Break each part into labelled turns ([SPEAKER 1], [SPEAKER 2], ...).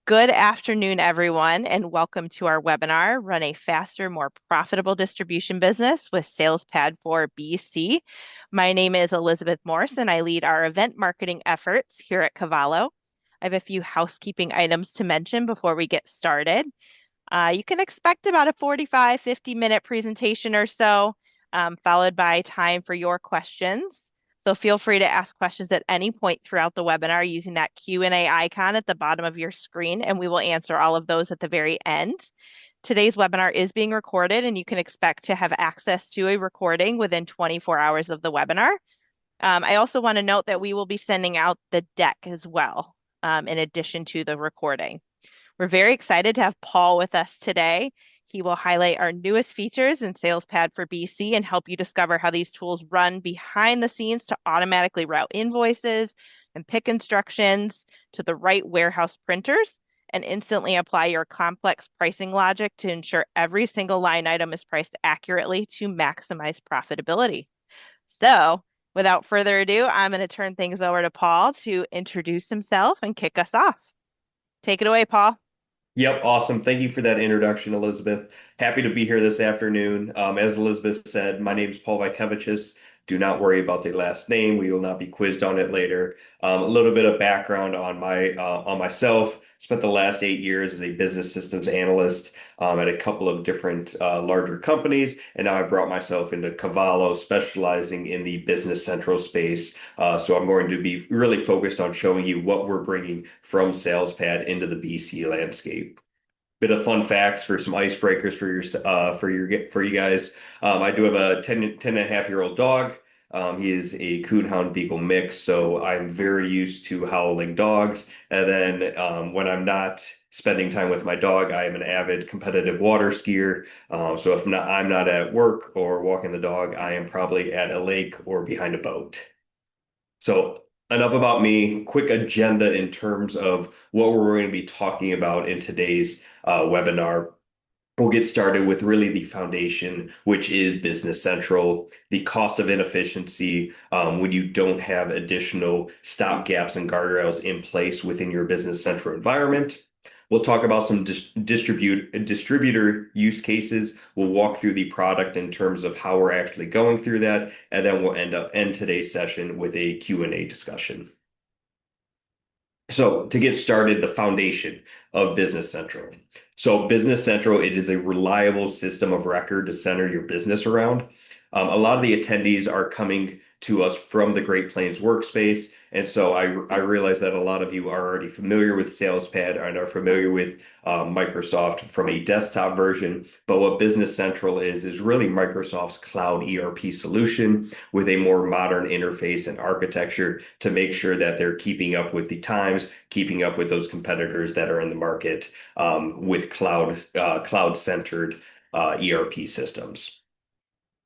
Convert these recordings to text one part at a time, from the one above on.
[SPEAKER 1] Good afternoon, everyone, and welcome to our webinar, Run a Faster, More Profitable Distribution Business with SalesPad for BC. My name is Elizabeth Morse, and I lead our event marketing efforts here at Cavallo. I have a few housekeeping items to mention before we get started. You can expect about a 45, 50-minute presentation or so, followed by time for your questions. So feel free to ask questions at any point throughout the webinar using that Q&A icon at the bottom of your screen, and we will answer all of those at the very end. Today's webinar is being recorded, and you can expect to have access to a recording within 24 hours of the webinar. I also want to note that we will be sending out the deck as well, in addition to the recording. We're very excited to have Paul with us today. He will highlight our newest features in SalesPad for BC and help you discover how these tools run behind the scenes to automatically route invoices and pick instructions to the right warehouse printers and instantly apply your complex pricing logic to ensure every single line item is priced accurately to maximize profitability. So, without further ado, I'm going to turn things over to Paul to introduce himself and kick us off. Take it away, Paul.
[SPEAKER 2] Yep, awesome. Thank you for that introduction, Elizabeth. Happy to be here this afternoon. As Elizabeth said, my name is Paul Vykevicius. Do not worry about the last name. We will not be quizzed on it later. A little bit of background on myself. Spent the last 8 years as a business systems analyst at a couple of different larger companies, and now I've brought myself into Cavallo, specializing in the Business Central space. So I'm going to be really focused on showing you what we're bringing from SalesPad into the BC landscape. Bit of fun facts for some icebreakers for you guys. I do have a 10 and a half year old dog. He is a Coonhound Beagle mix, so I'm very used to howling dogs. And then when I'm not spending time with my dog, I am an avid competitive water skier. So if not, I'm not at work or walking the dog, I am probably at a lake or behind a boat. So enough about me. Quick agenda in terms of what we're going to be talking about in today's webinar. We'll get started with really the foundation, which is Business Central, the cost of inefficiency when you don't have additional stop gaps and guardrails in place within your Business Central environment. We'll talk about some distributor use cases. We'll walk through the product in terms of how we're actually going through that, and then we'll end today's session with a Q&A discussion. So to get started, the foundation of Business Central. So Business Central, it is a reliable system of record to center your business around. A lot of the attendees are coming to us from the Great Plains workspace. And so I realize that a lot of you are already familiar with SalesPad and are familiar with Microsoft from a desktop version. But what Business Central is really Microsoft's cloud ERP solution with a more modern interface and architecture to make sure that they're keeping up with the times, keeping up with those competitors that are in the market with cloud-centered ERP systems.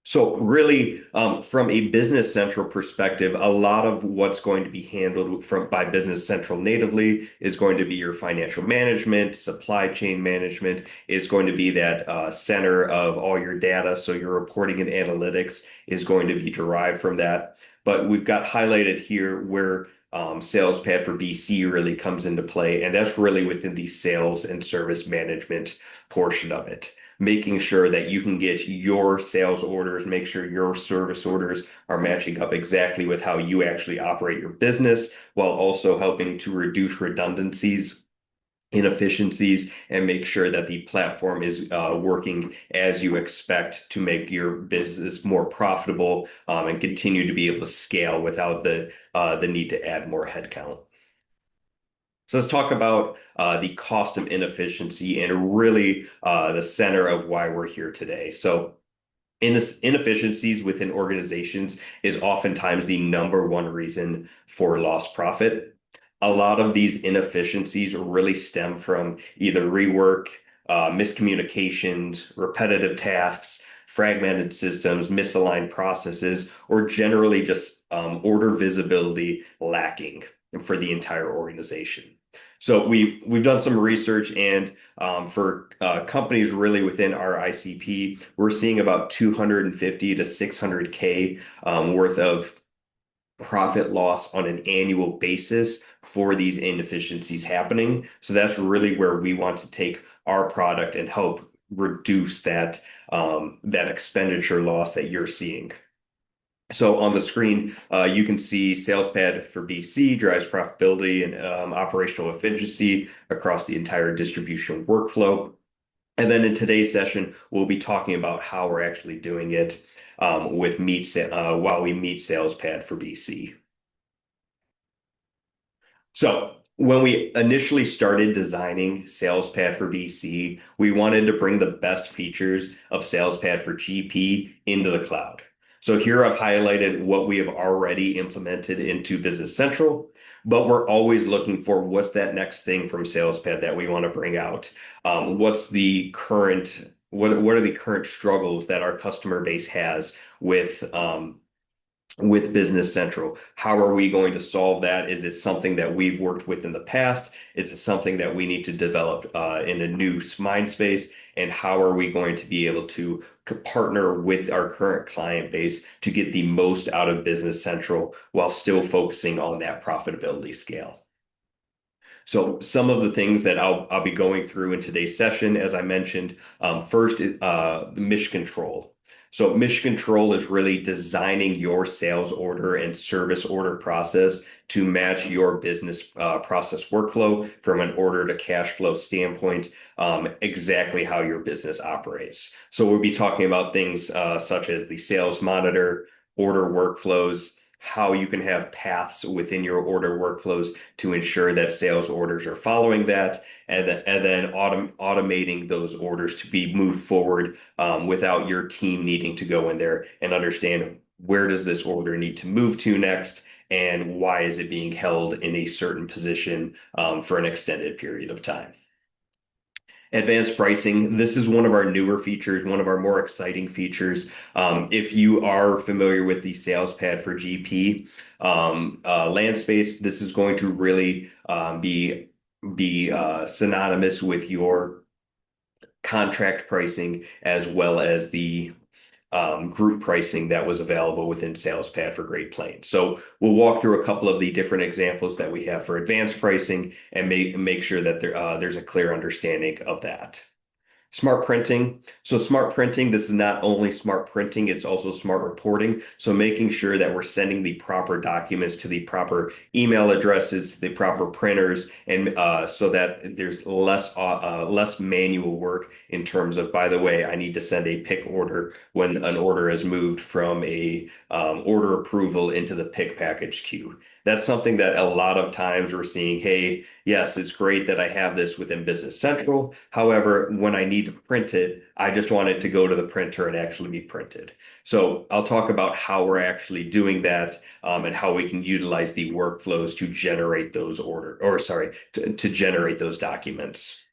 [SPEAKER 2] So really, from a Business Central perspective, a lot of what's going to be handled by Business Central natively is going to be your financial management, supply chain management, is going to be that center of all your data. So your reporting and analytics is going to be derived from that. But we've got highlighted here where SalesPad for BC really comes into play, and that's really within the sales and service management portion of it, making sure that you can get your sales orders, make sure your service orders are matching up exactly with how you actually operate your business, while also helping to reduce redundancies, inefficiencies, and make sure that the platform is working as you expect to make your business more profitable and continue to be able to scale without the need to add more headcount. So let's talk about the cost of inefficiency and really the center of why we're here today. So inefficiencies within organizations is oftentimes the number one reason for lost profit. A lot of these inefficiencies really stem from either rework, miscommunications, repetitive tasks, fragmented systems, misaligned processes, or generally just order visibility lacking for the entire organization. So we've done some research, and for companies really within our ICP, we're seeing about 250 to 600K worth of profit loss on an annual basis for these inefficiencies happening. So that's really where we want to take our product and help reduce that expenditure loss that you're seeing. So on the screen, you can see SalesPad for BC drives profitability and operational efficiency across the entire distribution workflow. And then in today's session, we'll be talking about how we're actually doing it while we meet SalesPad for BC. So when we initially started designing SalesPad for BC, we wanted to bring the best features of SalesPad for GP into the cloud. So here I've highlighted what we have already implemented into Business Central, but we're always looking for what's that next thing from SalesPad that we want to bring out. What are the current struggles that our customer base has with Business Central? How are we going to solve that? Is it something that we've worked with in the past? Is it something that we need to develop in a new mind space? And how are we going to be able to partner with our current client base to get the most out of Business Central while still focusing on that profitability scale? So some of the things that I'll be going through in today's session, as I mentioned, first, the mission control. So mission control is really designing your sales order and service order process to match your business process workflow from an order to cash flow standpoint, exactly how your business operates. So we'll be talking about things such as the sales monitor, order workflows, how you can have paths within your order workflows to ensure that sales orders are following that, and then automating those orders to be moved forward without your team needing to go in there and understand where does this order need to move to next and why is it being held in a certain position for an extended period of time. Advanced pricing. This is one of our newer features, one of our more exciting features. If you are familiar with the SalesPad for GP land space, this is going to really be synonymous with your contract pricing as well as the group pricing that was available within SalesPad for Great Plains. So we'll walk through a couple of the different examples that we have for advanced pricing and make sure that there's a clear understanding of that. Smart printing. So smart printing, this is not only smart printing, it's also smart reporting. So making sure that we're sending the proper documents to the proper email addresses, the proper printers, and so that there's less manual work in terms of, by the way, I need to send a pick order when an order has moved from a order approval into the pick package queue. That's something that a lot of times we're seeing, hey, yes, it's great that I have this within Business Central. However, when I need to print it, I just want it to go to the printer and actually be printed. So I'll talk about how we're actually doing that and how we can utilize the workflows to generate to generate those documents.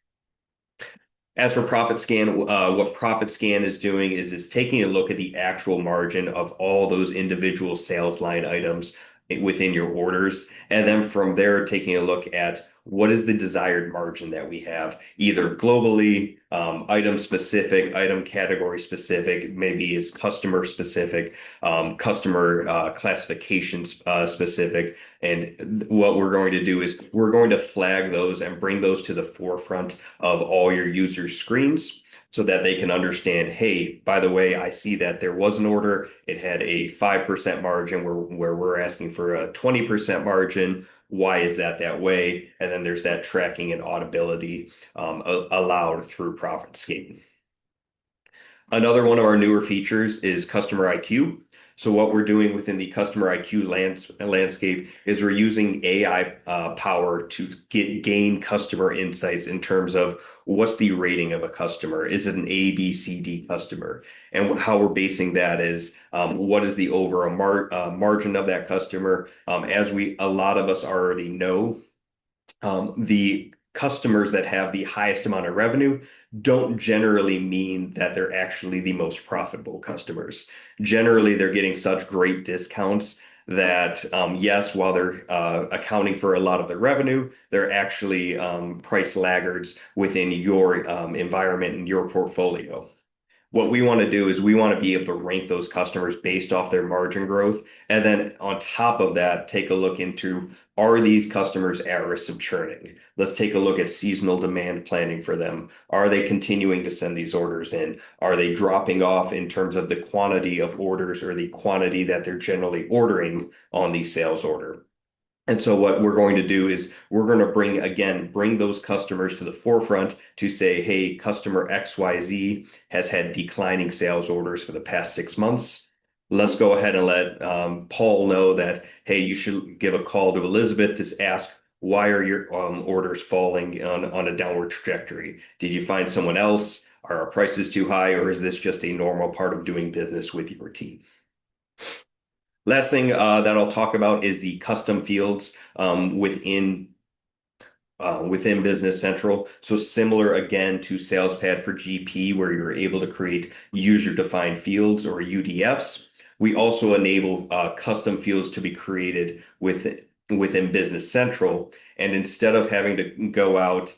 [SPEAKER 2] As for Profit Scan, what Profit Scan is doing is it's taking a look at the actual margin of all those individual sales line items within your orders, and then from there taking a look at what is the desired margin that we have, either globally, item specific, item category specific, maybe it's customer specific, customer classification specific. And what we're going to do is we're going to flag those and bring those to the forefront of all your users' screens so that they can understand, hey, by the way, I see that there was an order. It had a 5% margin where we're asking for a 20% margin. Why is that way? And then there's that tracking and auditability allowed through Profit Scan. Another one of our newer features is Customer IQ. So what we're doing within the Customer IQ landscape is we're using AI power to gain customer insights in terms of what's the rating of a customer. Is it an A, B, C, D customer? And how we're basing that is what is the overall margin of that customer? As a lot of us already know, the customers that have the highest amount of revenue don't generally mean that they're actually the most profitable customers. Generally, they're getting such great discounts that, yes, while they're accounting for a lot of the revenue, they're actually price laggards within your environment and your portfolio. What we want to do is we want to be able to rank those customers based off their margin growth. And then on top of that, take a look into, are these customers at risk of churning? Let's take a look at seasonal demand planning for them. Are they continuing to send these orders in? Are they dropping off in terms of the quantity of orders or the quantity that they're generally ordering on the sales order? And so what we're going to do is we're going to bring those customers to the forefront to say, hey, customer XYZ has had declining sales orders for the past 6 months. Let's go ahead and let Paul know that, hey, you should give a call to Elizabeth to ask, why are your orders falling on a downward trajectory? Did you find someone else? Are our prices too high, or is this just a normal part of doing business with your team? Last thing that I'll talk about is the custom fields within Business Central. So similar again to SalesPad for GP, where you're able to create user-defined fields or UDFs. We also enable custom fields to be created within Business Central. And instead of having to go out,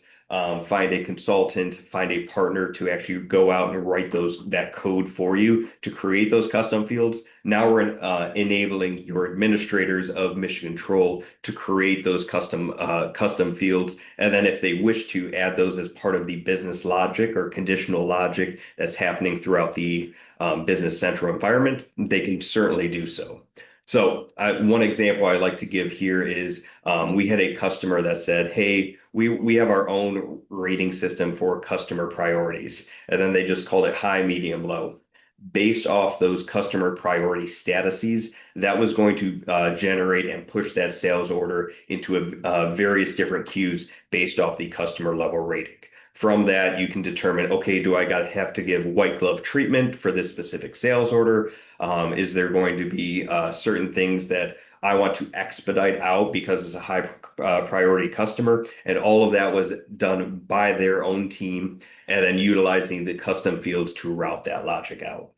[SPEAKER 2] find a consultant, find a partner to actually go out and write that code for you to create those custom fields, now we're enabling your administrators of mission control to create those custom fields. And then if they wish to add those as part of the business logic or conditional logic that's happening throughout the Business Central environment, they can certainly do so. So one example I like to give here is we had a customer that said, hey, we have our own rating system for customer priorities. And then they just called it high, medium, low. Based off those customer priority statuses, that was going to generate and push that sales order into various different queues based off the customer level rating. From that, you can determine, okay, do I have to give white glove treatment for this specific sales order? Is there going to be certain things that I want to expedite out because it's a high priority customer? And all of that was done by their own team and then utilizing the custom fields to route that logic out.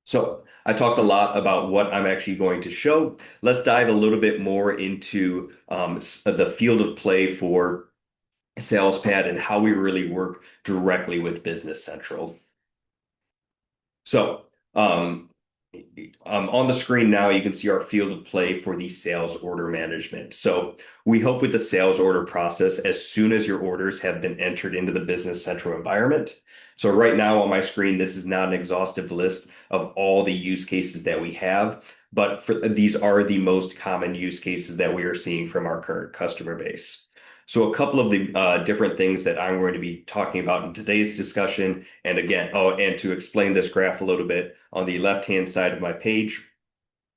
[SPEAKER 2] So I talked a lot about what I'm actually going to show. Let's dive a little bit more into the field of play for SalesPad and how we really work directly with Business Central. So on the screen now, you can see our field of play for the sales order management. So we help with the sales order process as soon as your orders have been entered into the Business Central environment. So right now on my screen, this is not an exhaustive list of all the use cases that we have, but these are the most common use cases that we are seeing from our current customer base. So a couple of the different things that I'm going to be talking about in today's discussion. And again, and to explain this graph a little bit, on the left-hand side of my page,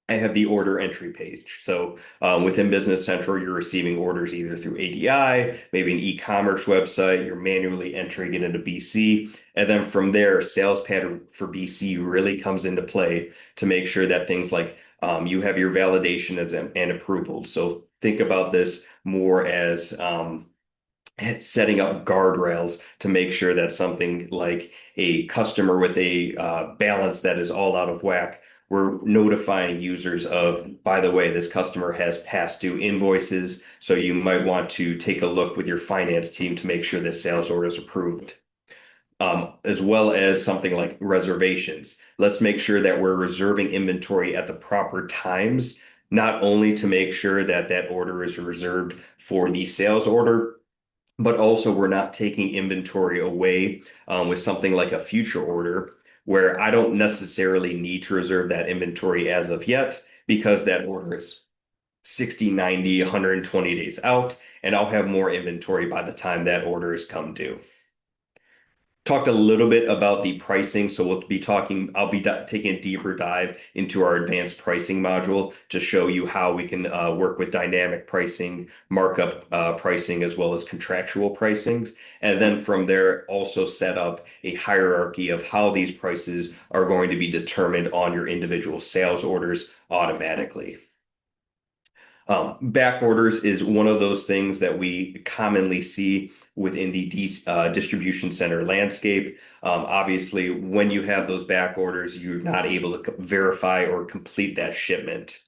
[SPEAKER 2] I have the order entry page. So within Business Central, you're receiving orders either through ADI, maybe an e-commerce website, you're manually entering it into BC. And then from there, SalesPad for BC really comes into play to make sure that things like you have your validation and approvals. So think about this more as setting up guardrails to make sure that something like a customer with a balance that is all out of whack, we're notifying users of, by the way, this customer has past due invoices, so you might want to take a look with your finance team to make sure this sales order is approved. As well as something like reservations. Let's make sure that we're reserving inventory at the proper times, not only to make sure that that order is reserved for the sales order, but also we're not taking inventory away with something like a future order where I don't necessarily need to reserve that inventory as of yet because that order is 60, 90, 120 days out, and I'll have more inventory by the time that order is come due. Talked a little bit about the pricing, so I'll be taking a deeper dive into our advanced pricing module to show you how we can work with dynamic pricing, markup pricing, as well as contractual pricings. And then from there, also set up a hierarchy of how these prices are going to be determined on your individual sales orders automatically. Back orders is one of those things that we commonly see within the distribution center landscape. Obviously, when you have those back orders, you're not able to verify or complete that shipment.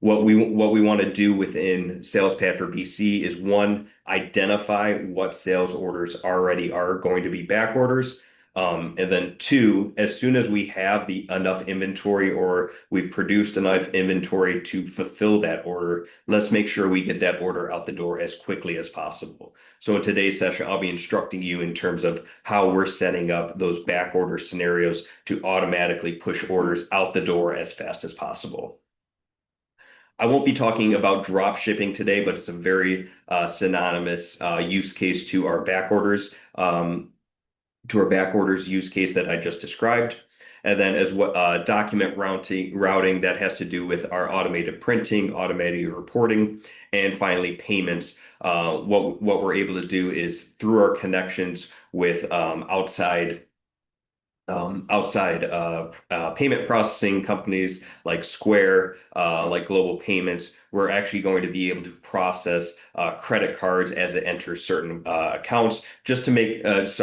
[SPEAKER 2] What we want to do within SalesPad for BC is one, identify what sales orders already are going to be back orders. And then two, as soon as we have the enough inventory or we've produced enough inventory to fulfill that order, let's make sure we get that order out the door as quickly as possible. So in today's session, I'll be instructing you in terms of how we're setting up those back order scenarios to automatically push orders out the door as fast as possible. I won't be talking about drop shipping today, but it's a very synonymous use case to our back orders use case that I just described. And then as what document routing that has to do with our automated printing, automated reporting, and finally payments. What we're able to do is through our connections with outside payment processing companies like Square, like Global Payments, we're actually going to be able to process credit cards as it enters certain accounts, just to make, as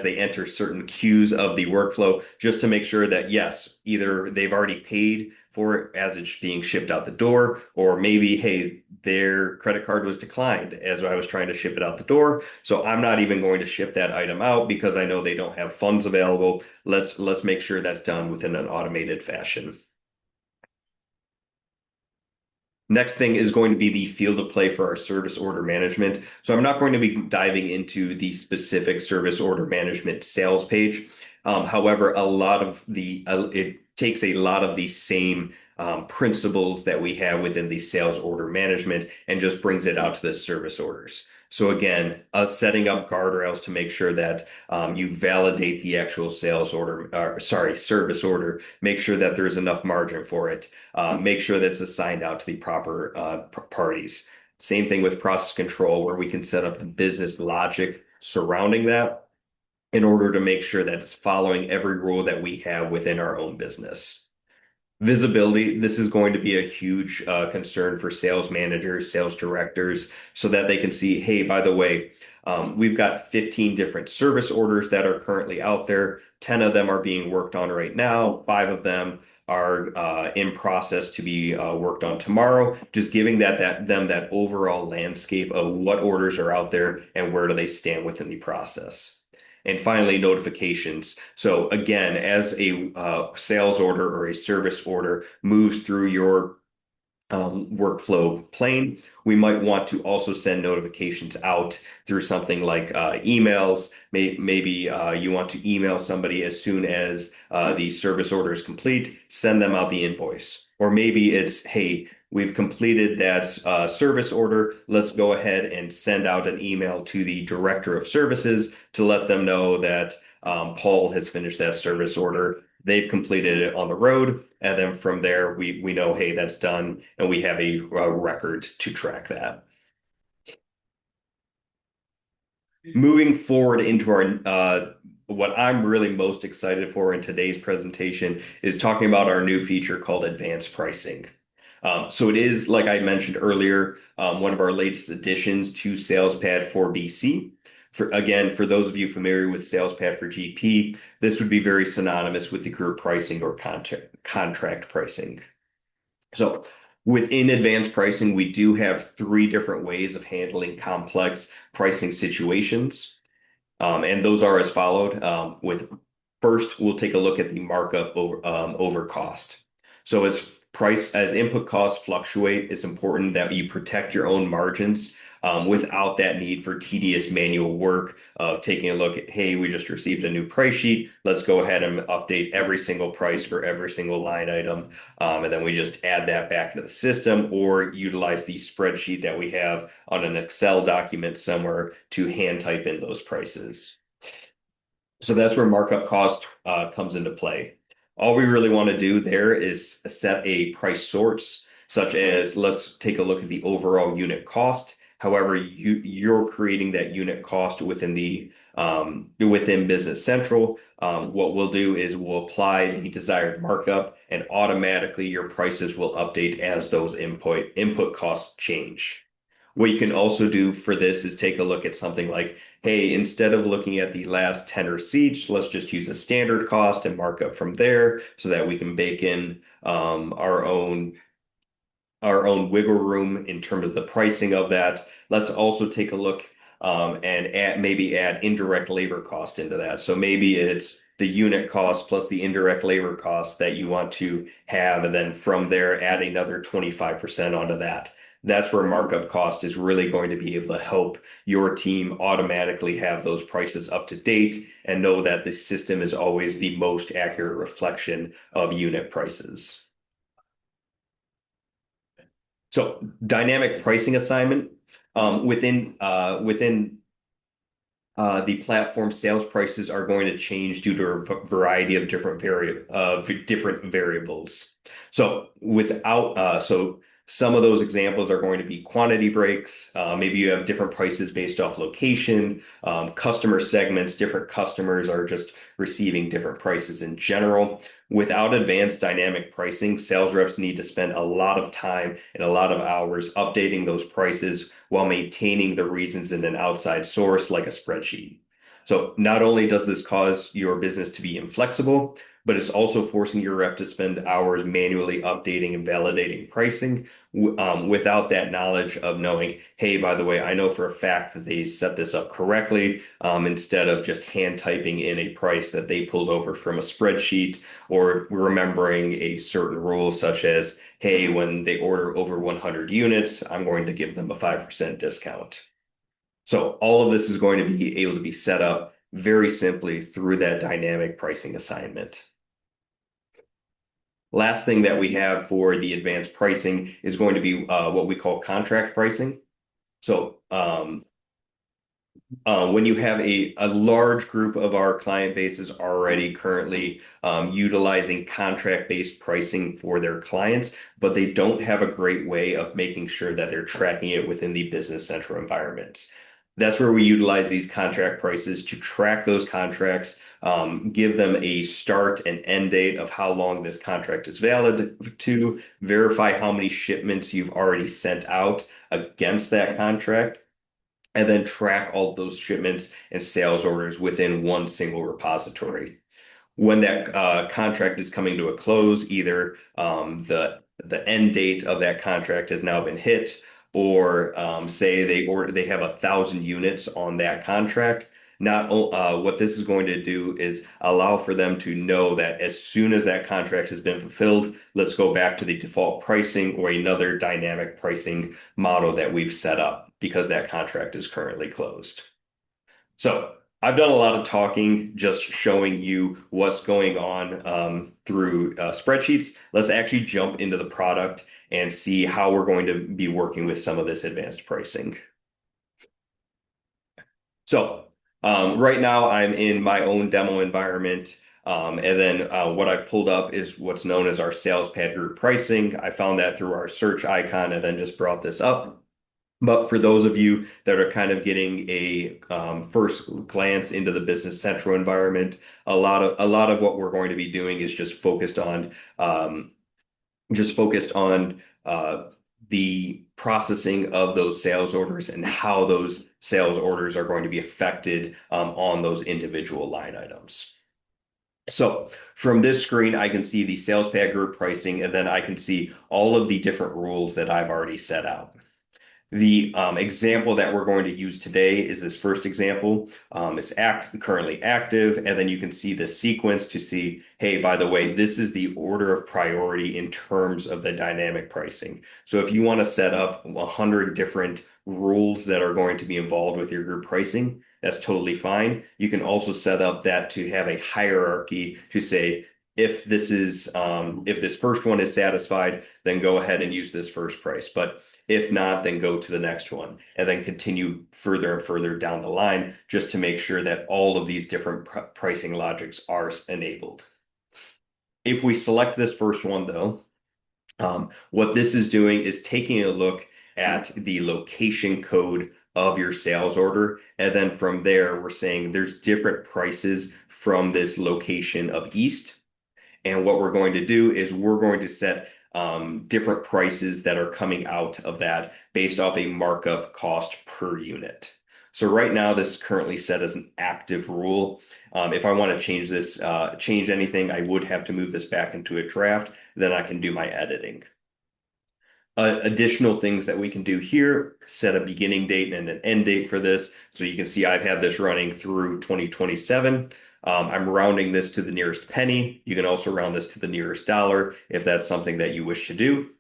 [SPEAKER 2] they enter certain queues of the workflow, just to make sure that yes, either they've already paid for it as it's being shipped out the door, or maybe, hey, their credit card was declined as I was trying to ship it out the door. So I'm not even going to ship that item out because I know they don't have funds available. Let's make sure that's done within an automated fashion. Next thing is going to be the field of play for our service order management. So I'm not going to be diving into the specific service order management sales page. However, it takes a lot of the same principles that we have within the sales order management and just brings it out to the service orders. So again, setting up guardrails to make sure that you validate the actual service order, make sure that there's enough margin for it, make sure that it's assigned out to the proper parties. Same thing with process control, where we can set up the business logic surrounding that in order to make sure that it's following every rule that we have within our own business. Visibility, this is going to be a huge concern for sales managers, sales directors, so that they can see, hey, by the way, we've got 15 different service orders that are currently out there. 10 of them are being worked on right now. 5 of them are in process to be worked on tomorrow. Just giving them that overall landscape of what orders are out there and where do they stand within the process. And finally, notifications. So again, as a sales order or a service order moves through your workflow plane, we might want to also send notifications out through something like emails. Maybe you want to email somebody as soon as the service order is complete, send them out the invoice. Or maybe it's, hey, we've completed that service order. Let's go ahead and send out an email to the director of services to let them know that Paul has finished that service order. They've completed it on the road. And then from there, we know, hey, that's done. And we have a record to track that. Moving forward into our what I'm really most excited for in today's presentation is talking about our new feature called advanced pricing. So it is, like I mentioned earlier, one of our latest additions to SalesPad for BC. For those of you familiar with SalesPad for GP, this would be very synonymous with the group pricing or contract pricing. So within advanced pricing, we do have 3 different ways of handling complex pricing situations. And those are as followed. With first, we'll take a look at the markup over cost. So as input costs fluctuate, it's important that you protect your own margins without that need for tedious manual work of taking a look at, hey, we just received a new price sheet. Let's go ahead and update every single price for every single line item. And then we just add that back into the system or utilize the spreadsheet that we have on an Excel document somewhere to hand type in those prices. So that's where markup cost comes into play. All we really want to do there is set a price source, such as let's take a look at the overall unit cost. However, you're creating that unit cost within within Business Central. What we'll do is we'll apply the desired markup, and automatically your prices will update as those input costs change. What you can also do for this is take a look at something like, hey, instead of looking at the last 10 receipts, let's just use a standard cost and mark up from there so that we can bake in our own wiggle room in terms of the pricing of that. Let's also take a look and maybe add indirect labor cost into that. So maybe it's the unit cost plus the indirect labor cost that you want to have, and then from there add another 25% onto that. That's where markup cost is really going to be able to help your team automatically have those prices up to date and know that the system is always the most accurate reflection of unit prices. So dynamic pricing assignment within the platform sales prices are going to change due to a variety of different variables. So some of those examples are going to be quantity breaks. Maybe you have different prices based off location, customer segments. Different customers are just receiving different prices in general. Without advanced dynamic pricing, sales reps need to spend a lot of time and a lot of hours updating those prices while maintaining the reasons in an outside source like a spreadsheet. So not only does this cause your business to be inflexible, but it's also forcing your rep to spend hours manually updating and validating pricing without that knowledge of knowing, hey, by the way, I know for a fact that they set this up correctly, instead of just hand typing in a price that they pulled over from a spreadsheet, or remembering a certain rule such as, hey, when they order over 100 units, I'm going to give them a 5% discount. So all of this is going to be able to be set up very simply through that dynamic pricing assignment. Last thing that we have for the advanced pricing is going to be what we call contract pricing. So when you have a large group of our client bases already currently utilizing contract-based pricing for their clients, but they don't have a great way of making sure that they're tracking it within the Business Central environments. That's where we utilize these contract prices to track those contracts, give them a start and end date of how long this contract is valid to, verify how many shipments you've already sent out against that contract, and then track all those shipments and sales orders within one single repository. When that contract is coming to a close, either the end date of that contract has now been hit, or say they have 1,000 units on that contract. Not what this is going to do is allow for them to know that as soon as that contract has been fulfilled, let's go back to the default pricing or another dynamic pricing model that we've set up because that contract is currently closed. So I've done a lot of talking, just showing you what's going on through spreadsheets. Let's actually jump into the product and see how we're going to be working with some of this advanced pricing. So right now I'm in my own demo environment. And then what I've pulled up is what's known as our SalesPad group pricing. I found that through our search icon and then just brought this up. But for those of you that are kind of getting a first glance into the Business Central environment, a lot of what we're going to be doing is just focused on the processing of those sales orders and how those sales orders are going to be affected on those individual line items. So from this screen, I can see the SalesPad group pricing, and then I can see all of the different rules that I've already set out. The example that we're going to use today is this first example. It's currently active, and then you can see the sequence to see, hey, by the way, this is the order of priority in terms of the dynamic pricing. So if you want to set up 100 different rules that are going to be involved with your group pricing, that's totally fine. You can also set up that to have a hierarchy to say, if this first one is satisfied, then go ahead and use this first price. But if not, then go to the next one and then continue further and further down the line just to make sure that all of these different pricing logics are enabled. If we select this first one, though, what this is doing is taking a look at the location code of your sales order. And then from there, we're saying there's different prices from this location of East. And what we're going to do is we're going to set different prices that are coming out of that based off a markup cost per unit. So right now, this is currently set as an active rule. If I want to change anything, I would have to move this back into a draft. Then I can do my editing. Additional things that we can do here, set a beginning date and an end date for this. So you can see I've had this running through 2027. I'm rounding this to the nearest penny. You can also round this to the nearest dollar if that's something that you wish to do.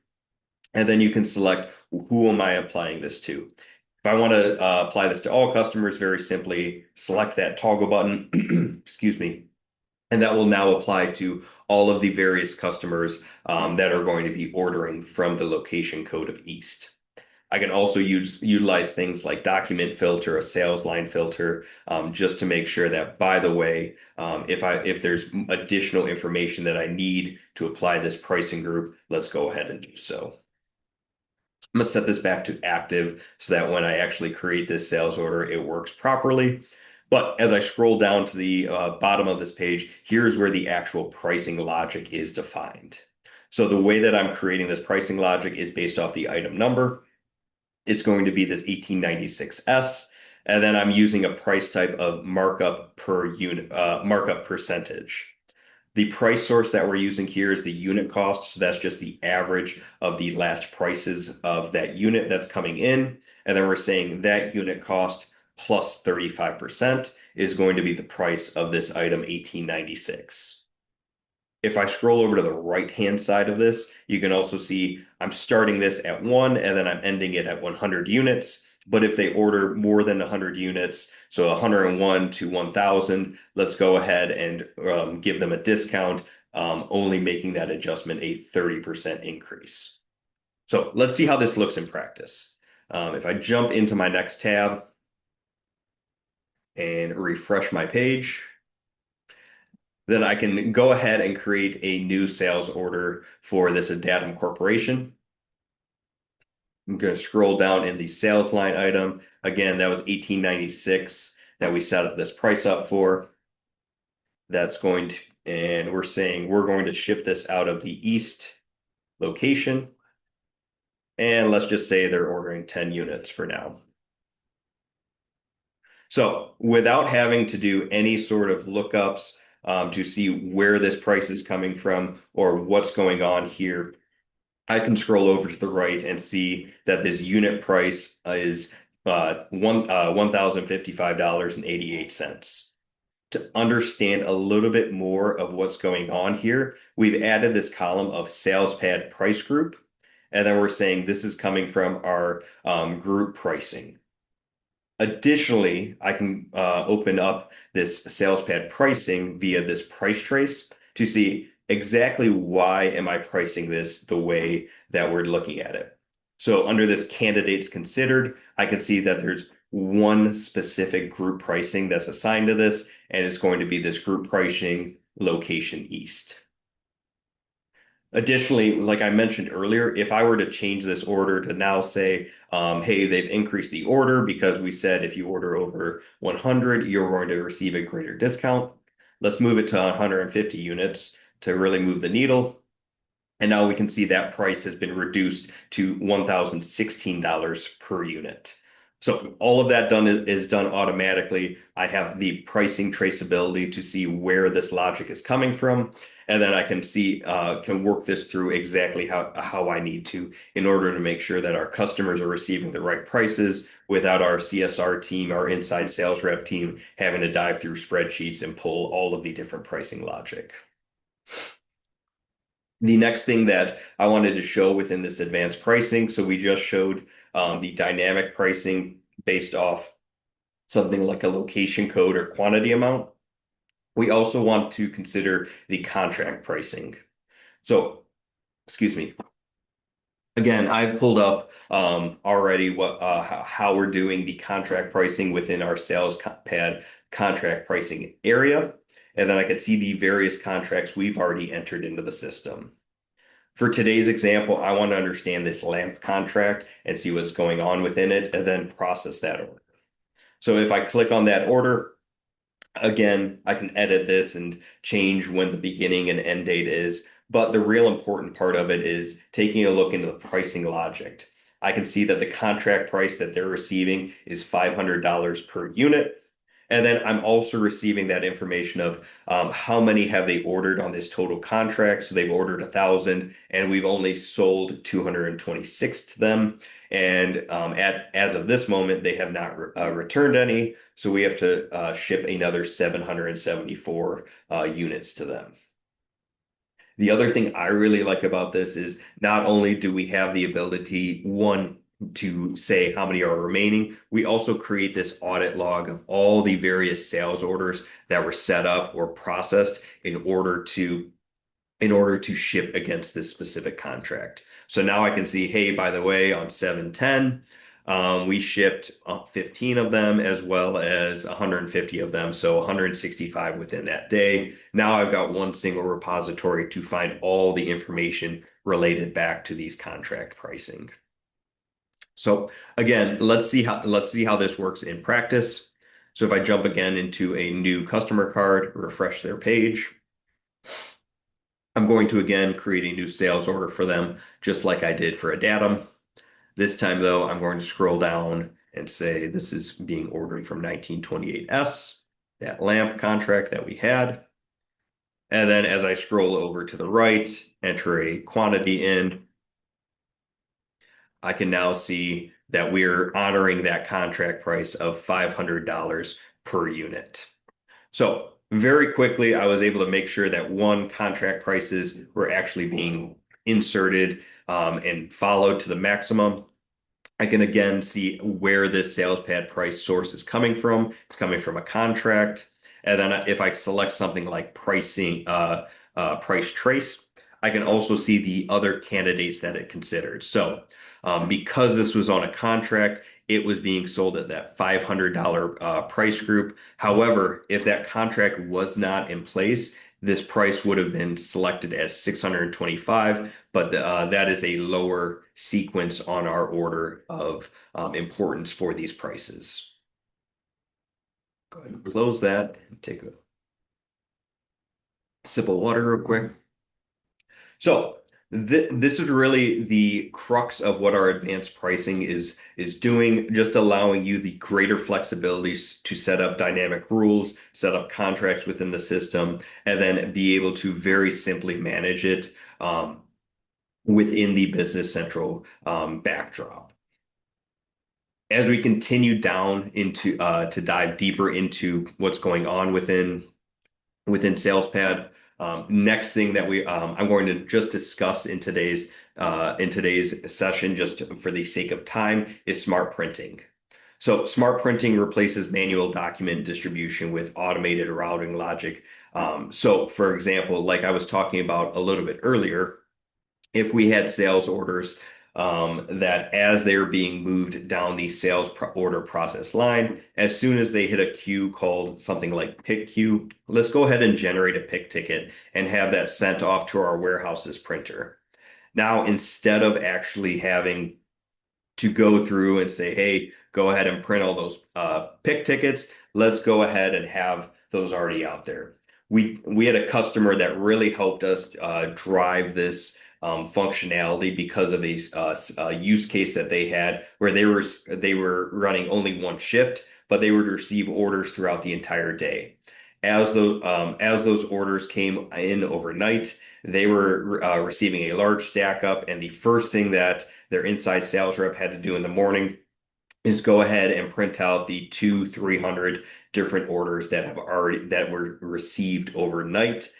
[SPEAKER 2] And then you can select who am I applying this to. If I want to apply this to all customers, very simply select that toggle button, excuse me, and that will now apply to all of the various customers that are going to be ordering from the location code of East. I can also utilize things like document filter, a sales line filter, just to make sure that, by the way, if there's additional information that I need to apply this pricing group, let's go ahead and do so. I'm going to set this back to active so that when I actually create this sales order, it works properly. But as I scroll down to the bottom of this page, here's where the actual pricing logic is defined. So the way that I'm creating this pricing logic is based off the item number. It's going to be this 1896S, and then I'm using a price type of markup per unit, markup percentage. The price source that we're using here is the unit cost. So that's just the average of the last prices of that unit that's coming in. And then we're saying that unit cost plus 35% is going to be the price of this item 1896. If I scroll over to the right-hand side of this, you can also see I'm starting this at 1 and then I'm ending it at 100 units. But if they order more than 100 units, so 101 to 1,000, let's go ahead and give them a discount, only making that adjustment a 30% increase. So let's see how this looks in practice. If I jump into my next tab and refresh my page, then I can go ahead and create a new sales order for this Adatum Corporation. I'm going to scroll down in the sales line item. Again, that was 1896 that we set this price up for. That's going to, and we're saying we're going to ship this out of the East location. And let's just say they're ordering 10 units for now. So without having to do any sort of lookups to see where this price is coming from or what's going on here, I can scroll over to the right and see that this unit price is $1,055.88. To understand a little bit more of what's going on here, we've added this column of SalesPad price group, and then we're saying this is coming from our group pricing. Additionally, I can open up this SalesPad pricing via this price trace to see exactly why am I pricing this the way that we're looking at it. So under this candidates considered, I can see that there's one specific group pricing that's assigned to this, and it's going to be this group pricing location East. Additionally, like I mentioned earlier, if I were to change this order to now say, hey, they've increased the order because we said if you order over 100, you're going to receive a greater discount. Let's move it to 150 units to really move the needle. And now we can see that price has been reduced to $1,016 per unit. So all of that is done automatically. I have the pricing traceability to see where this logic is coming from, and then I can see can work this through exactly how I need to in order to make sure that our customers are receiving the right prices without our CSR team, our inside sales rep team having to dive through spreadsheets and pull all of the different pricing logic. The next thing that I wanted to show within this advanced pricing, so we just showed the dynamic pricing based off something like a location code or quantity amount. We also want to consider the contract pricing. So, excuse me. Again, I've pulled up already how we're doing the contract pricing within our SalesPad contract pricing area. And then I could see the various contracts we've already entered into the system. For today's example, I want to understand this lamp contract and see what's going on within it and then process that order. So if I click on that order, again, I can edit this and change when the beginning and end date is. But the real important part of it is taking a look into the pricing logic. I can see that the contract price that they're receiving is $500 per unit. And then I'm also receiving that information of how many have they ordered on this total contract. So they've ordered 1,000 and we've only sold 226 to them. And as of this moment, they have not returned any. So we have to ship another 774 units to them. The other thing I really like about this is not only do we have the ability, one, to say how many are remaining, we also create this audit log of all the various sales orders that were set up or processed in order to ship against this specific contract. So now I can see, hey, by the way, on 710, we shipped 15 of them as well as 150 of them, so 165 within that day. Now I've got one single repository to find all the information related back to these contract pricing. So again, let's see how this works in practice. So if I jump again into a new customer card, refresh their page, I'm going to again create a new sales order for them, just like I did for a datum. This time, though, I'm going to scroll down and say this is being ordered from 1928S, that lamp contract that we had. And then as I scroll over to the right, enter a quantity in, I can now see that we're honoring that contract price of $500 per unit. So very quickly, I was able to make sure that one, contract prices were actually being inserted and followed to the maximum. I can again see where this SalesPad price source is coming from. It's coming from a contract. And then if I select something like price trace, I can also see the other candidates that it considered. So because this was on a contract, it was being sold at that $500 price group. However, if that contract was not in place, this price would have been selected as 625, but that is a lower sequence on our order of importance for these prices. Go ahead and close that and take a sip of water real quick. So this is really the crux of what our advanced pricing is doing, just allowing you the greater flexibility to set up dynamic rules, set up contracts within the system, and then be able to very simply manage it within the Business Central backdrop. As we continue down into to dive deeper into what's going on within SalesPad. Next thing that I'm going to just discuss in today's session, just for the sake of time, is smart printing. So smart printing replaces manual document distribution with automated routing logic. So for example, like I was talking about a little bit earlier, if we had sales orders that as they're being moved down the order process line, as soon as they hit a queue called something like pick queue, let's go ahead and generate a pick ticket and have that sent off to our warehouse's printer. Now, instead of actually having to go through and say, hey, go ahead and print all those pick tickets, let's go ahead and have those already out there. We had a customer that really helped us drive this functionality because of a use case that they had where they were running only one shift, but they would receive orders throughout the entire day. As those orders came in overnight, they were receiving a large stack up, and the first thing that their inside sales rep had to do in the morning is go ahead and print out the 300 different orders that were received overnight.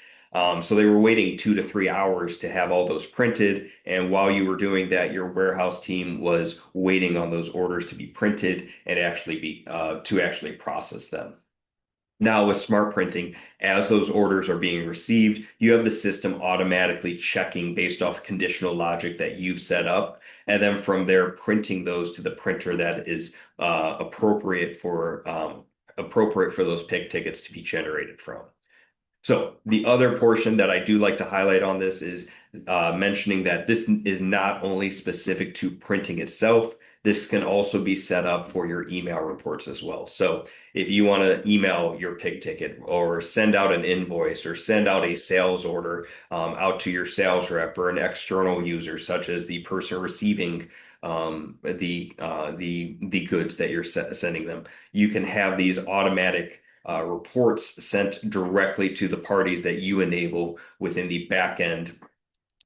[SPEAKER 2] So they were waiting 2 to 3 hours to have all those printed. And while you were doing that, your warehouse team was waiting on those orders to be printed and actually process them. Now, with smart printing, as those orders are being received, you have the system automatically checking based off conditional logic that you've set up, and then from there, printing those to the printer that is appropriate for those pick tickets to be generated from. So the other portion that I do like to highlight on this is mentioning that this is not only specific to printing itself, this can also be set up for your email reports as well. So if you want to email your pick ticket or send out an invoice or send out a sales order out to your sales rep or an external user, such as the person receiving the goods that you're sending them, you can have these automatic reports sent directly to the parties that you enable within the back end.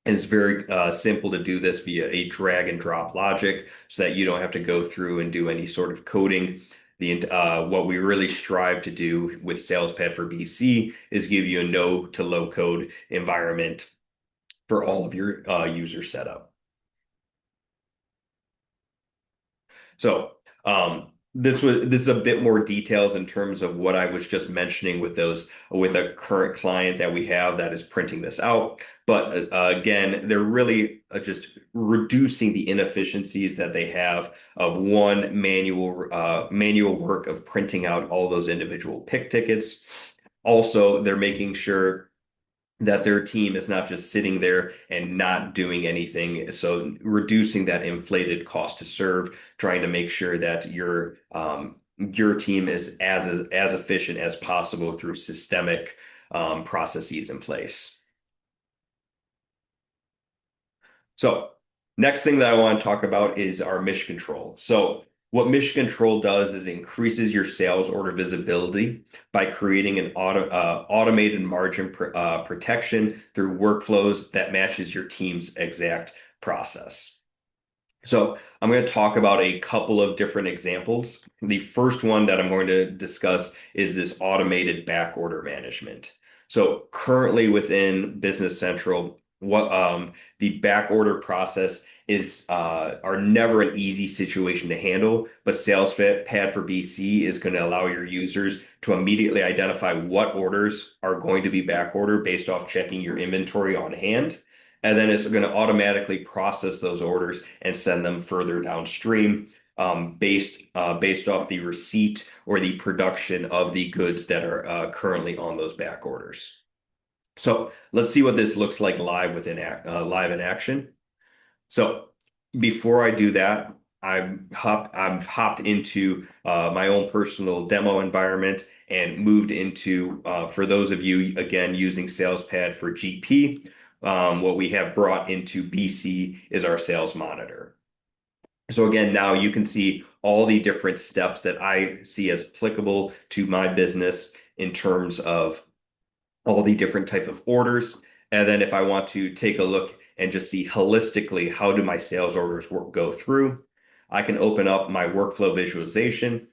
[SPEAKER 2] And it's very simple to do this via a drag and drop logic so that you don't have to go through and do any sort of coding. What we really strive to do with SalesPad for BC is give you a no to low code environment for all of your user setup. So this is a bit more details in terms of what I was just mentioning with those with a current client that we have that is printing this out. But again, they're really just reducing the inefficiencies that they have of one manual work of printing out all those individual pick tickets. Also, they're making sure that their team is not just sitting there and not doing anything. So reducing that inflated cost to serve, trying to make sure that your team is as efficient as possible through systemic processes in place. So next thing that I want to talk about is our mission control. So what mission control does is it increases your sales order visibility by creating an automated margin protection through workflows that matches your team's exact process. So I'm going to talk about a couple of different examples. The first one that I'm going to discuss is this automated back order management. So currently within Business Central, what the back order process is are never an easy situation to handle, but SalesPad for BC is going to allow your users to immediately identify what orders are going to be back ordered based off checking your inventory on hand. And then it's going to automatically process those orders and send them further downstream based off the receipt or the production of the goods that are currently on those back orders. So let's see what this looks like live in action. So before I do that, I've hopped into my own personal demo environment and moved into for those of you again using SalesPad for GP, what we have brought into BC is our sales monitor. So again, now you can see all the different steps that I see as applicable to my business in terms of all the different type of orders. And then if I want to take a look and just see holistically how do my sales orders go through, I can open up my workflow visualization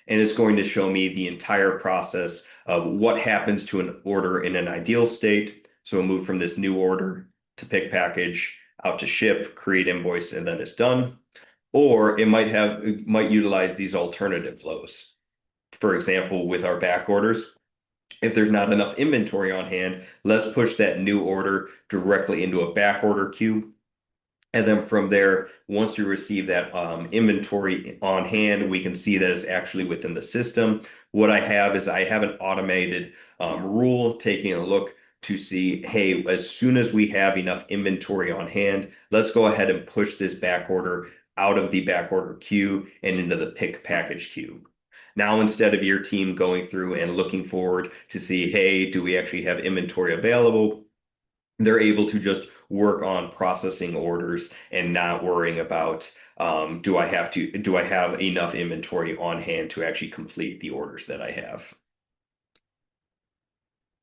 [SPEAKER 2] and it's going to show me the entire process of what happens to an order in an ideal state. So we'll move from this new order to pick package out to ship, create invoice, and then it's done. Or it might utilize these alternative flows. For example, with our back orders, if there's not enough inventory on hand, let's push that new order directly into a back order queue. And then from there, once we receive that inventory on hand, we can see that it's actually within the system. What I have an automated rule taking a look to see, hey, as soon as we have enough inventory on hand, let's go ahead and push this back order out of the back order queue and into the pick package queue. Now, instead of your team going through and looking forward to see, hey, do we actually have inventory available? They're able to just work on processing orders and not worrying about do I have enough inventory on hand to actually complete the orders that I have.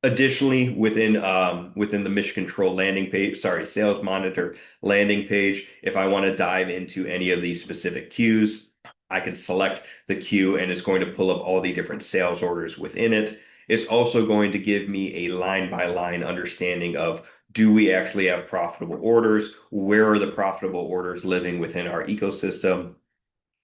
[SPEAKER 2] Additionally, within the Mission Control landing page, sorry, Sales Monitor landing page, if I want to dive into any of these specific queues, I can select the queue and it's going to pull up all the different sales orders within it. It's also going to give me a line by line understanding of do we actually have profitable orders? Where are the profitable orders living within our ecosystem?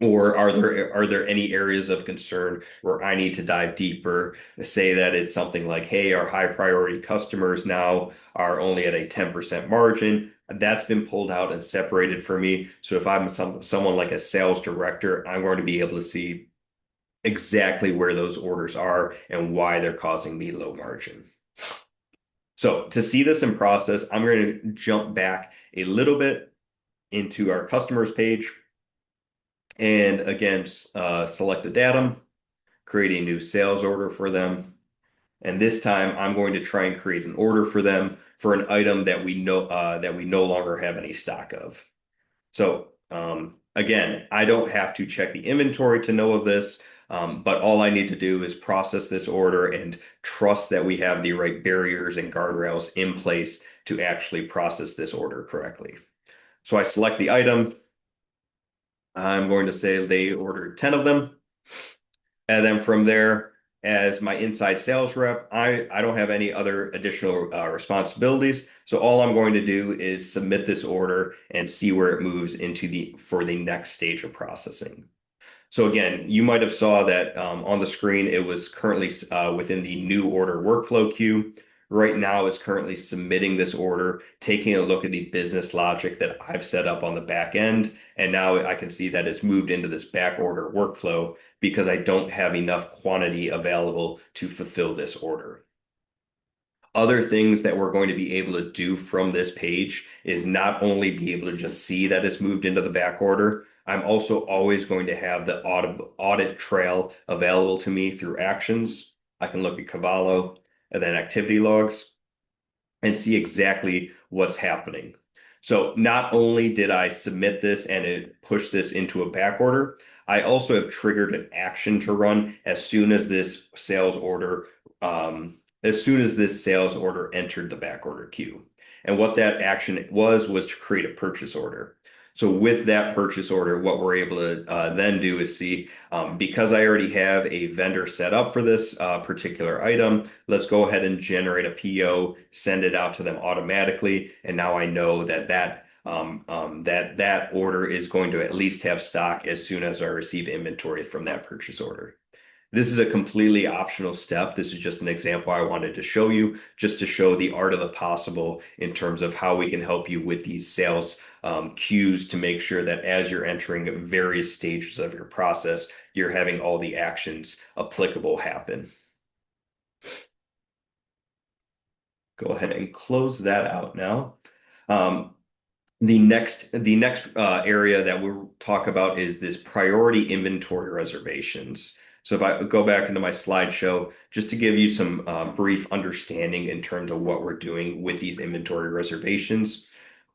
[SPEAKER 2] Or are there any areas of concern where I need to dive deeper? Say that it's something like, hey, our high priority customers now are only at a 10% margin. That's been pulled out and separated for me. So if I'm someone like a sales director, I'm going to be able to see exactly where those orders are and why they're causing me low margin. So to see this in process, I'm going to jump back a little bit into our customers page. And again, select a datum, create a new sales order for them. And this time I'm going to try and create an order for them for an item that we no longer have any stock of. So again, I don't have to check the inventory to know of this. But all I need to do is process this order and trust that we have the right barriers and guardrails in place to actually process this order correctly. So I select the item. I'm going to say they ordered 10 of them. And then from there, as my inside sales rep, I don't have any other additional responsibilities. So all I'm going to do is submit this order and see where it moves into the for the next stage of processing. So again, you might have saw that on the screen, it was currently within the new order workflow queue. Right now, it's currently submitting this order, taking a look at the business logic that I've set up on the back end. And now I can see that it's moved into this back order workflow because I don't have enough quantity available to fulfill this order. Other things that we're going to be able to do from this page is not only be able to just see that it's moved into the back order, I'm also always going to have the audit trail available to me through actions. I can look at Cavallo and then activity logs and see exactly what's happening. So not only did I submit this and it pushed this into a back order, I also have triggered an action to run as soon as this sales order entered the back order queue. And what that action was to create a purchase order. So with that purchase order, what we're able to then do is see, because I already have a vendor set up for this particular item, let's go ahead and generate a PO, send it out to them automatically, and now I know that that order is going to at least have stock as soon as I receive inventory from that purchase order. This is a completely optional step. This is just an example I wanted to show you, just to show the art of the possible in terms of how we can help you with these sales cues to make sure that as you're entering various stages of your process, you're having all the actions applicable happen. Go ahead and close that out now. Um, the next area that we'll talk about is this priority inventory reservations. So if I go back into my slideshow, just to give you some brief understanding in terms of what we're doing with these inventory reservations,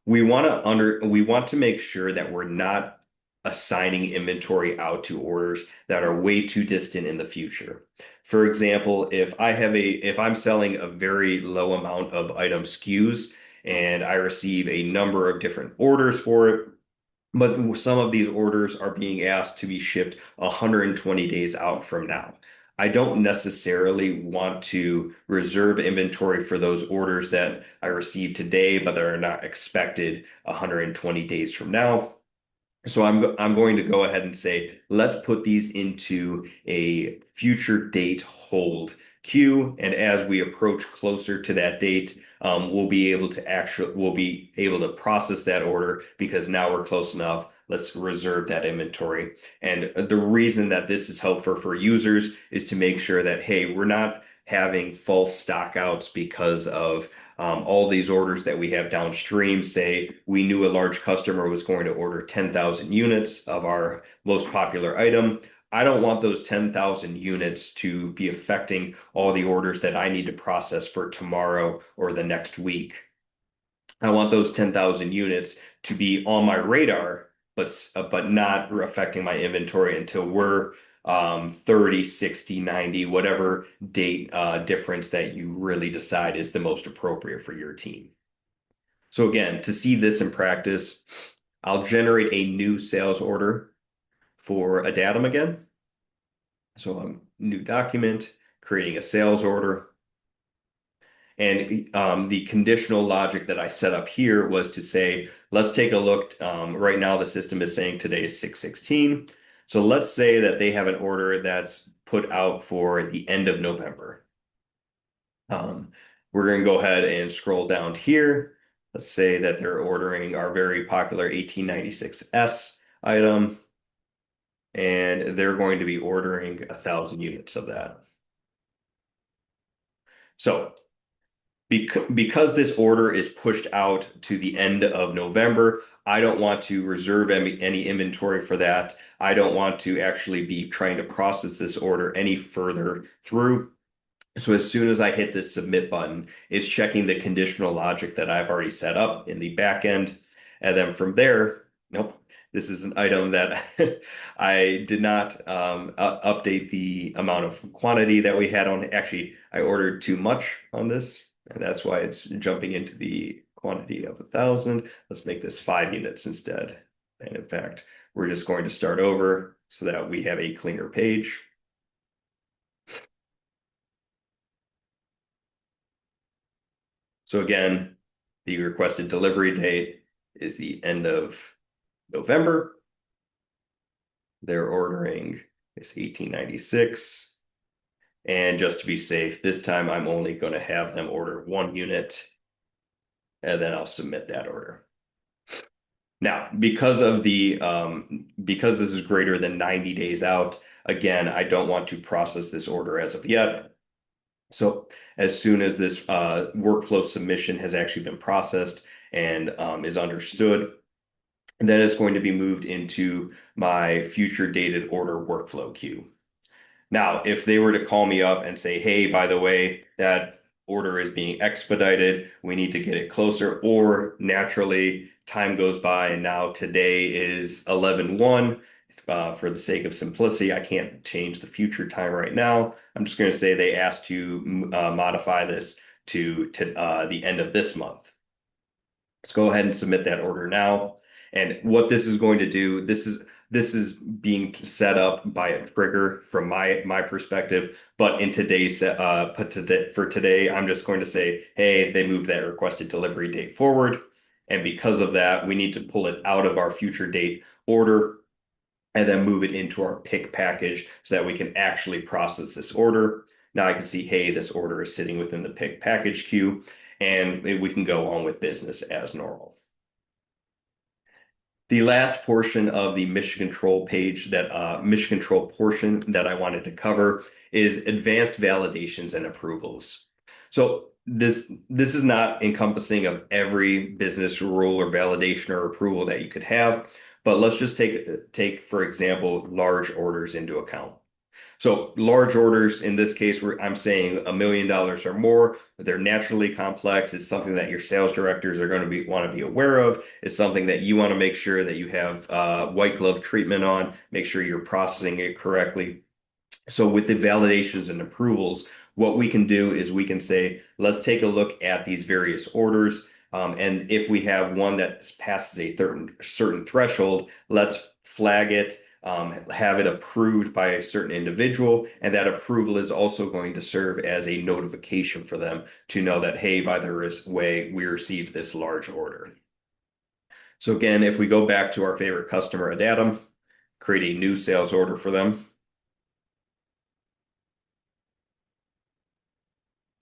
[SPEAKER 2] we want to make sure that we're not assigning inventory out to orders that are way too distant in the future. For example, if I'm selling a very low amount of item SKUs and I receive a number of different orders for it, but some of these orders are being asked to be shipped 120 days out from now. I don't necessarily want to reserve inventory for those orders that I receive today, but that are not expected 120 days from now. So I'm going to go ahead and say, let's put these into a future date hold queue. And as we approach closer to that date, we'll be able to process that order because now we're close enough. Let's reserve that inventory. And the reason that this is helpful for users is to make sure that, hey, we're not having false stockouts because of all these orders that we have downstream. Say we knew a large customer was going to order 10,000 units of our most popular item. I don't want those 10,000 units to be affecting all the orders that I need to process for tomorrow or the next week. I want those 10,000 units to be on my radar, but not affecting my inventory until we're 30, 60, 90, whatever date difference that you really decide is the most appropriate for your team. So again, to see this in practice, I'll generate a new sales order for a datum again. So new document, creating a sales order. And the conditional logic that I set up here was to say, let's take a look. Right now, the system is saying today is 6/16. So let's say that they have an order that's put out for the end of November. We're going to go ahead and scroll down here. Let's say that they're ordering our very popular 1896S item, and they're going to be ordering 1,000 units of that. So because this order is pushed out to the end of November, I don't want to reserve any inventory for that. I don't want to actually be trying to process this order any further through. So as soon as I hit this submit button, it's checking the conditional logic that I've already set up in the back end. And then from there, nope. This is an item that I did not update the amount of quantity that we had on. Actually, I ordered too much on this, and that's why it's jumping into the quantity of 1,000. Let's make this 5 units instead. And in fact, we're just going to start over so that we have a cleaner page. So again, the requested delivery date is the end of November. They're ordering this 1896. And just to be safe, this time I'm only going to have them order 1 unit, and then I'll submit that order. Now, because this is greater than 90 days out, again, I don't want to process this order as of yet. So as soon as this workflow submission has actually been processed and is understood, then it's going to be moved into my future dated order workflow queue. Now, if they were to call me up and say, hey, by the way, that order is being expedited, we need to get it closer, or naturally time goes by and now today is 11/1. For the sake of simplicity, I can't change the future time right now. I'm just going to say they asked to modify this to the end of this month. Let's go ahead and submit that order now. And what this is going to do, this is being set up by a trigger from my perspective. But in today's for today, I'm just going to say, hey, they moved that requested delivery date forward. And because of that, we need to pull it out of our future date order and then move it into our pick package so that we can actually process this order. Now I can see, hey, this order is sitting within the pick package queue, and we can go on with business as normal. The last portion of the mission control page that mission control portion that I wanted to cover is advanced validations and approvals. So this is not encompassing of every business rule or validation or approval that you could have, but let's just take for example large orders into account. So large orders in this case, where I'm saying $1 million or more, but they're naturally complex. It's something that your sales directors are going to want to be aware of. It's something that you want to make sure that you have white glove treatment on, make sure you're processing it correctly. So with the validations and approvals, what we can do is we can say, let's take a look at these various orders. And if we have one that passes a certain threshold, let's flag it, have it approved by a certain individual. And that approval is also going to serve as a notification for them to know that, hey, by the way, we received this large order. So again, if we go back to our favorite customer at Adam, create a new sales order for them.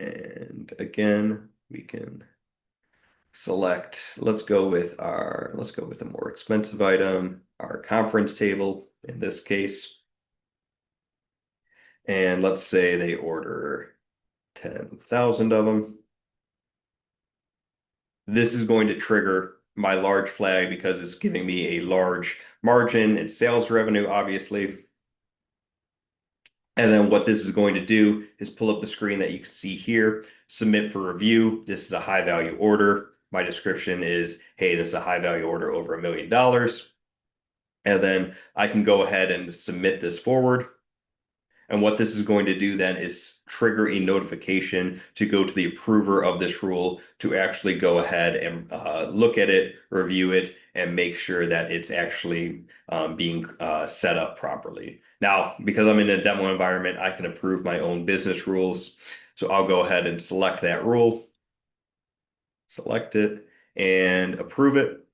[SPEAKER 2] And again, we can select, let's go with a more expensive item, our conference table in this case. And let's say they order 10,000 of them. This is going to trigger my large flag because it's giving me a large margin in sales revenue, obviously. And then what this is going to do is pull up the screen that you can see here, submit for review. This is a high value order. My description is, hey, this is a high value order over $1 million. And then I can go ahead and submit this forward. And what this is going to do then is trigger a notification to go to the approver of this rule to actually go ahead and look at it, review it, and make sure that it's actually being set up properly. Now, because I'm in a demo environment, I can approve my own business rules. So I'll go ahead and select that rule, select it, and approve it.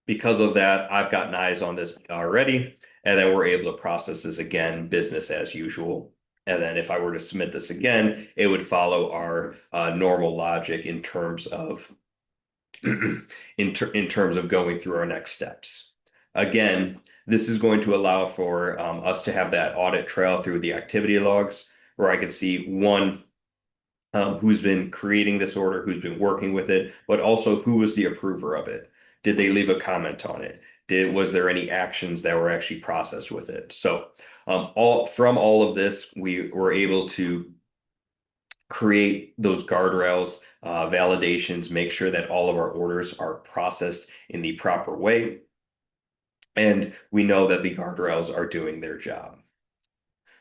[SPEAKER 2] Because of that, I've gotten eyes on this already, and then we're able to process this again, business as usual. And then if I were to submit this again, it would follow our normal logic in terms of in terms of going through our next steps. Again, this is going to allow for us to have that audit trail through the activity logs, where I can see one, who's been creating this order, who's been working with it, but also who was the approver of it. Did they leave a comment on it? Was there any actions that were actually processed with it? So all of this, we were able to create those guardrails, validations, make sure that all of our orders are processed in the proper way, and we know that the guardrails are doing their job.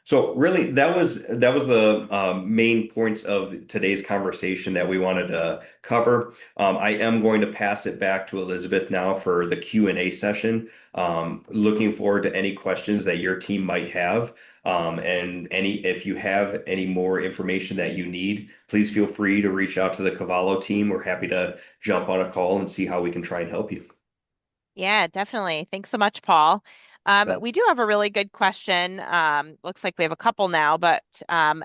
[SPEAKER 2] So really, that was the main points of today's conversation that we wanted to cover. I am going to pass it back to Elizabeth now for the Q&A session. Looking forward to any questions that your team might have. And if you have any more information that you need, please feel free to reach out to the Cavallo team. We're happy to jump on a call and see how we can try and help you.
[SPEAKER 1] Yeah, definitely. Thanks so much, Paul. We do have a really good question. Looks like we have a couple now, but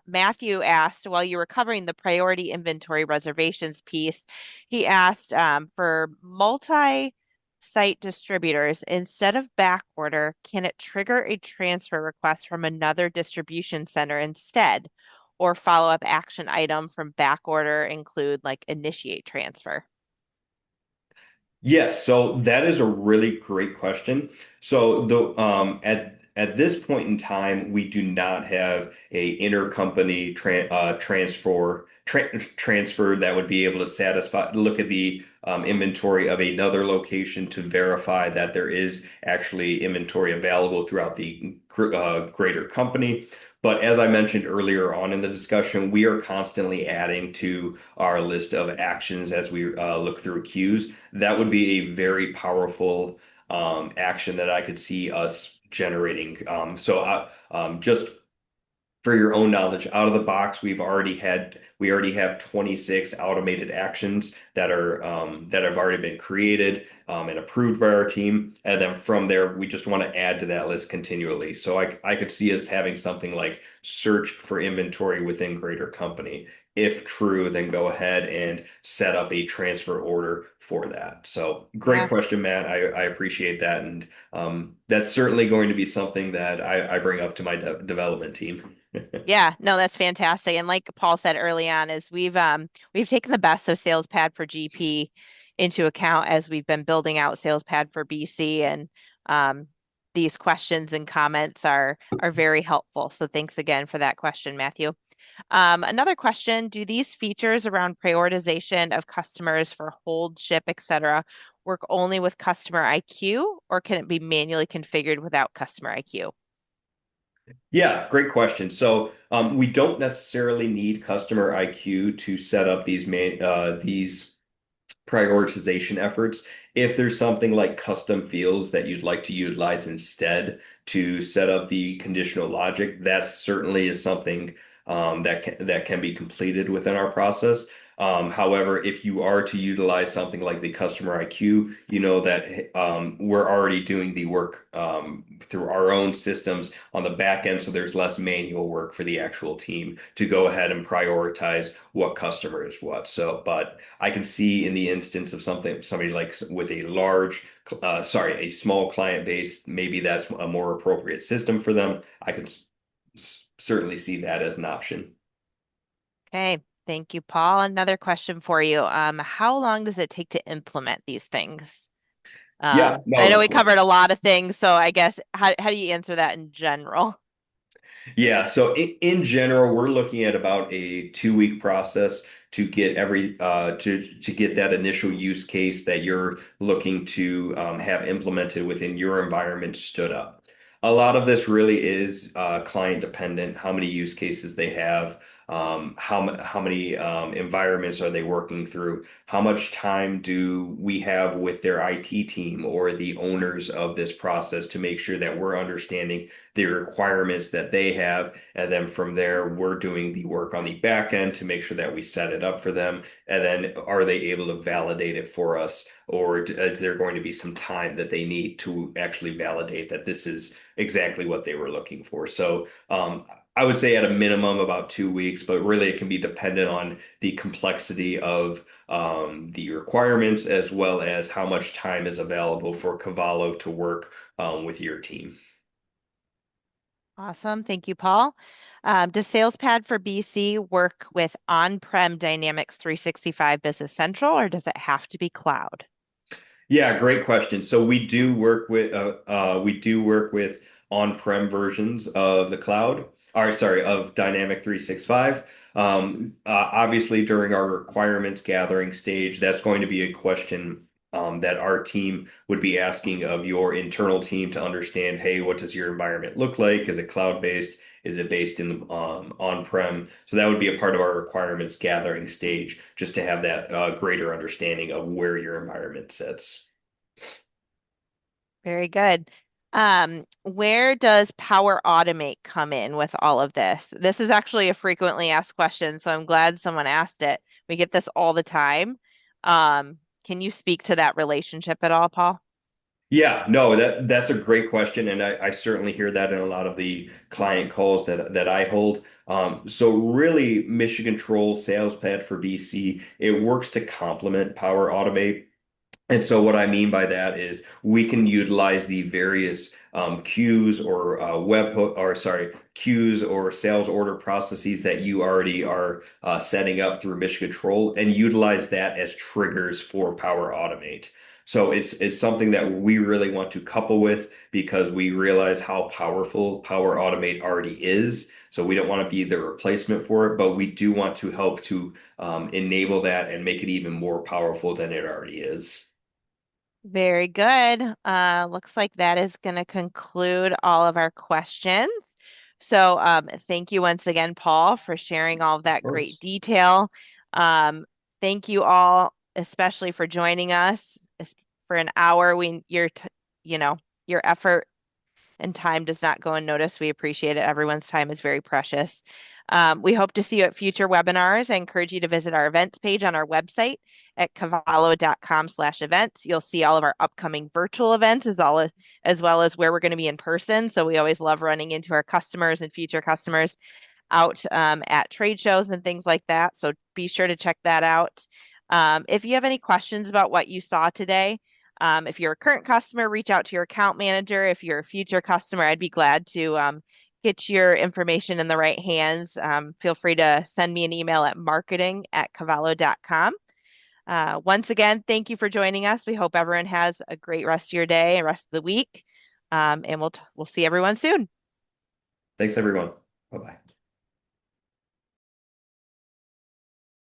[SPEAKER 1] Matthew asked, while you were covering the priority inventory reservations piece, he asked for multi-site distributors, instead of back order, can it trigger a transfer request from another distribution center instead? Or follow-up action item from back order include like initiate transfer?
[SPEAKER 2] Yes, so that is a really great question. So the at this point in time, we do not have a intercompany transfer that would be able to look at the inventory of another location to verify that there is actually inventory available throughout the greater company. But as I mentioned earlier on in the discussion, we are constantly adding to our list of actions as we look through queues. That would be a very powerful action that I could see us generating. Just for your own knowledge, out of the box, we already have 26 automated actions that have already been created and approved by our team. And then from there, we just want to add to that list continually. So I could see us having something like search for inventory within greater company. If true, then go ahead and set up a transfer order for that. So great
[SPEAKER 1] Yeah.
[SPEAKER 2] question, Matt. I appreciate that. And that's certainly going to be something that I bring up to my development team.
[SPEAKER 1] Yeah, no, that's fantastic. And like Paul said early on, is we've taken the best of SalesPad for GP into account as we've been building out SalesPad for BC, and um, these questions and comments are very helpful. So thanks again for that question, Matthew. Another question, do these features around prioritization of customers for hold, ship, etc., work only with customer IQ, or can it be manually configured without customer IQ?
[SPEAKER 2] Yeah, great question. So we don't necessarily need customer IQ to set up these prioritization efforts. If there's something like custom fields that you'd like to utilize instead to set up the conditional logic, that certainly is something that can be completed within our process. However, if you are to utilize something like the customer IQ, you know that we're already doing the work through our own systems on the back end, so there's less manual work for the actual team to go ahead and prioritize what customer is what. So, but I can see in the instance of somebody like with a small client base, maybe that's a more appropriate system for them. I can certainly see that as an option.
[SPEAKER 1] Okay, thank you, Paul. Another question for you. How long does it take to implement these things?
[SPEAKER 2] Yeah,
[SPEAKER 1] I know
[SPEAKER 2] no,
[SPEAKER 1] we covered a lot of things, so I guess how do you answer that in general?
[SPEAKER 2] yeah. So in general, we're looking at about a 2 week process to get to get that initial use case that you're looking to have implemented within your environment stood up. A lot of this really is client dependent, how many use cases they have, how many environments are they working through, how much time do we have with their IT team or the owners of this process to make sure that we're understanding the requirements that they have. And then from there, we're doing the work on the back end to make sure that we set it up for them. And then are they able to validate it for us? Or is there going to be some time that they need to actually validate that this is exactly what they were looking for? So I would say at a minimum about 2 weeks, but really it can be dependent on the complexity of the requirements as well as how much time is available for Cavallo to work with your team.
[SPEAKER 1] Awesome. Thank you, Paul. Does SalesPad for BC work with on-prem Dynamics 365 Business Central, or does it have to be cloud?
[SPEAKER 2] Yeah, great question. So we do work with on-prem versions of the cloud, or sorry, of Dynamic 365. Obviously, during our requirements gathering stage, that's going to be a question that our team would be asking of your internal team to understand, hey, what does your environment look like? Is it cloud-based? Is it based in on-prem? So that would be a part of our requirements gathering stage, just to have that greater understanding of where your environment sits.
[SPEAKER 1] Very good. Where does Power Automate come in with all of this? This is actually a frequently asked question, so I'm glad someone asked it. We get this all the time. Can you speak to that relationship at all, Paul?
[SPEAKER 2] Yeah, no, that's a great question, and I certainly hear that in a lot of the client calls that I hold. So really, Mission Control SalesPad for BC, it works to complement Power Automate. And so what I mean by that is we can utilize the various queues or queues or sales order processes that you already are setting up through Mission Control and utilize that as triggers for Power Automate. So it's something that we really want to couple with because we realize how powerful Power Automate already is. So we don't want to be the replacement for it, but we do want to help to enable that and make it even more powerful than it already is.
[SPEAKER 1] Very good. Looks like that is going to conclude all of our questions. So, thank you once again, Paul, for sharing all of
[SPEAKER 2] Of
[SPEAKER 1] that great
[SPEAKER 2] course.
[SPEAKER 1] detail. Thank you all, especially for joining us for an hour. You know, your effort and time does not go unnoticed. We appreciate it. Everyone's time is very precious. We hope to see you at future webinars. I encourage you to visit our events page on our website at cavallo.com/events. You'll see all of our upcoming virtual events as well as where we're going to be in person. So we always love running into our customers and future customers out at trade shows and things like that. So be sure to check that out. If you have any questions about what you saw today, if you're a current customer, reach out to your account manager. If you're a future customer, I'd be glad to get your information in the right hands. Feel free to send me an email at marketing@cavallo.com. Once again, thank you for joining us. We hope everyone has a great rest of your day and rest of the week. And we'll see everyone soon.
[SPEAKER 2] Thanks, everyone. Bye-bye.